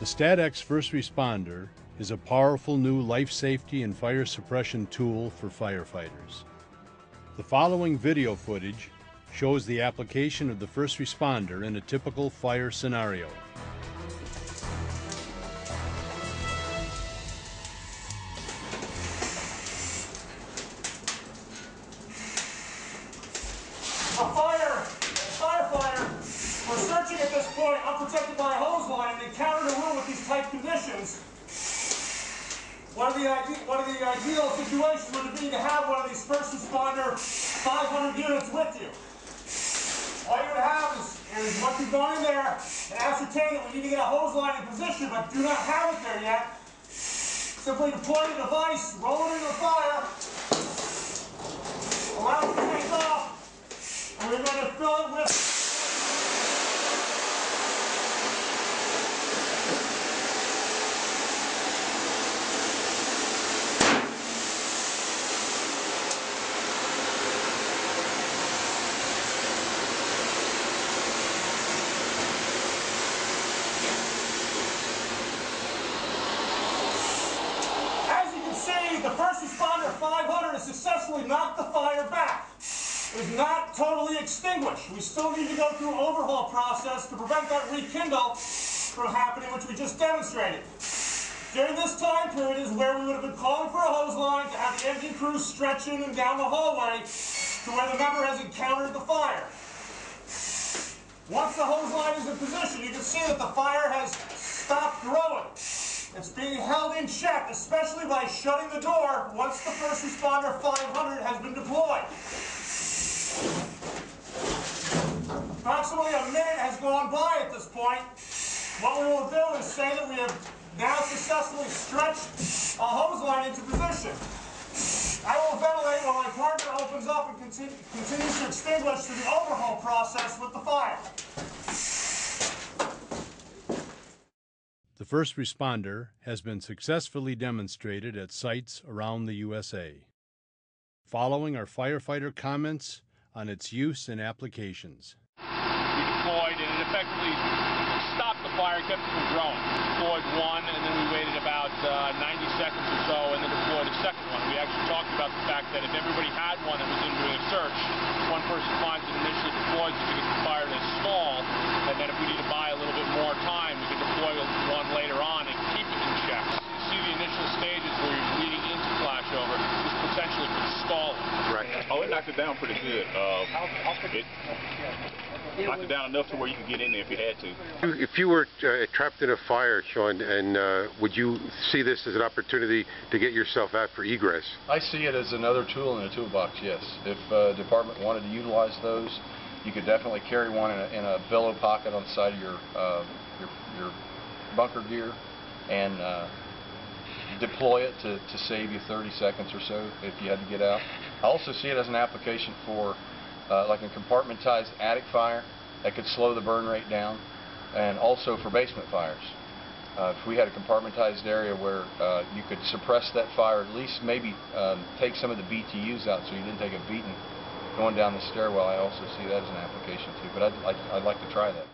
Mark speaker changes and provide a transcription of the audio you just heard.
Speaker 1: The StatX First Responder is a powerful new life safety and fire suppression tool for firefighters. The following video footage shows the application of the first responder in a typical fire scenario.
Speaker 2: Firefighter, we're searching at this point, unprotected by a hose line, and encountered a room with these tight conditions. One of the ideal situations would be to have one of these first responder 500 units with you. All you would have is once you've gone in there and ascertain that we need to get a hose line in position, but do not have it there yet, simply deploy the device, roll it into the fire, allow it to take off, and we're going to fill it with the first responder 500 has successfully knocked the fire back. It is not totally extinguished. We still need to go through an overhaul process to prevent that rekindle from happening, which we just demonstrated. During this time period is where we would have been calling for a hose line to have the engine crew stretch in and down the hallway to where the member has encountered the fire. Once the hose line is in position, you can see that the fire has stopped growing. It's being held in check, especially by shutting the door once the first responder 500 has been deployed. Approximately a minute has gone by at this point. What we will do is say that we have now successfully stretched a hose line into position. I will ventilate while my partner opens up and continues to extinguish through the overhaul process with the fire.
Speaker 1: The first responder has been successfully demonstrated at sites around the USA. Following are firefighter comments on its use and applications.
Speaker 3: We deployed and it effectively stopped the fire, kept it from growing. Deployed one and then we waited about 90 seconds or so and then deployed a second one. We actually talked about the fact that if everybody had one that was in doing a search, one person finds it initially deploys it to get the fire to stall, and then if we need to buy a little bit more time, we can deploy one later on and keep it in check. You see the initial stages where you're leading into Flashover, this potentially could stall it.
Speaker 4: Right. Oh, it knocked it down pretty good. It knocked it down enough to where you could get in there if you had to.
Speaker 5: If you were trapped in a fire, Sean, and would you see this as an opportunity to get yourself out for egress?
Speaker 6: I see it as another tool in a toolbox, yes. If a department wanted to utilize those, you could definitely carry one in a billow pocket on the side of your bunker gear and deploy it to save you 30 seconds or so if you had to get out. I also see it as an application for like a compartmentized attic fire that could slow the burn rate down, and also for basement fires. If we had a compartmentized area where you could suppress that fire, at least maybe take some of the BTUs out so you didn't take a beating going down the stairwell, I also see that as an application too. But I'd like to try that.